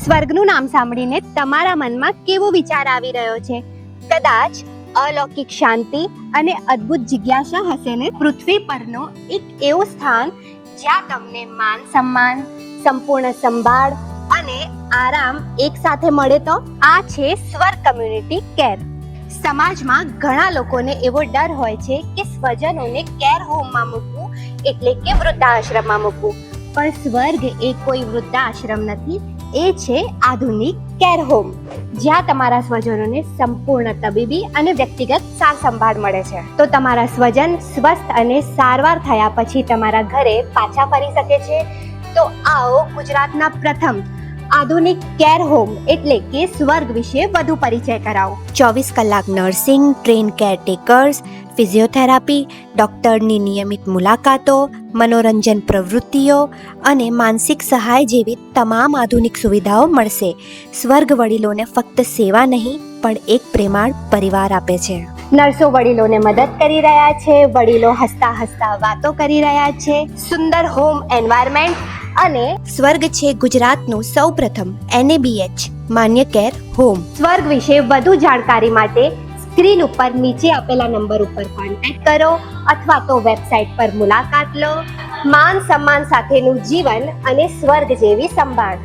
સ્વર્ગનું નામ સાંભળીને તમારા મનમાં કેવો વિચાર આવી રહ્યો છે? કદાચ અલૌકિક શાંતિ અને અદ્ભુત જિજ્ઞાસા હશે ને? પૃથ્વી પરનો એક એવું સ્થાન જ્યાં તમને માન સન્માન, સંપૂર્ણ સંભાળ અને આરામ એક સાથે મળે તો? આ છે સ્વર્ગ કમ્યુનિટી કેર. સમાજમાં ઘણા લોકોને એવો ડર હોય છે કે સ્વજનોને કેર હોમમાં મૂકવું એટલે કે વૃદ્ધાશ્રમમાં મૂકવું. પણ સ્વર્ગ એ કોઈ વૃદ્ધાશ્રમ નથી, એ છે આધુનિક કેર હોમ, જ્યાં તમારા સ્વજનોને સંપૂર્ણ તબીબી અને વ્યક્તિગત સાર સંભાળ મળે છે. તો તમારા સ્વજન સ્વસ્થ અને સારવાર થયા પછી તમારા ઘરે પાછા ફરી શકે છે. તો આવો ગુજરાતના પ્રથમ આધુનિક કેર હોમ એટલે કે સ્વર્ગ વિશે વધુ પરિચય કરાવો. 24 કલાક નર્સિંગ, ટ્રેન કેરટેકર્સ, ફિઝિયોથેરાપી, ડૉક્ટરની નિયમિત મુલાકાતો, મનોરંજન પ્રવૃત્તિઓ અને માનસિક સહાય જેવી તમામ આધુનિક સુવિધાઓ મળશે. સ્વર્ગ વડીલોને ફક્ત સેવા નહીં પણ એક પ્રેમાળ પરિવાર આપે છે. નર્સો વડીલોને મદદ કરી રહ્યા છે, વડીલો હસતા હસતા વાતો કરી રહ્યા છે, સુંદર હોમ એન્વાયરમેન્ટ અને સ્વર્ગ છે ગુજરાતનું સૌપ્રથમ NABH માન્ય કેર હોમ. સ્વર્ગ વિશે વધુ જાણકારી માટે સ્ક્રીન ઉપર નીચે આપેલા નંબર ઉપર કોન્ટેક્ટ કરો અથવા તો વેબસાઇટ પર મુલાકાત લો. માન સન્માન સાથેનું જીવન અને સ્વર્ગ જેવી સંભાળ.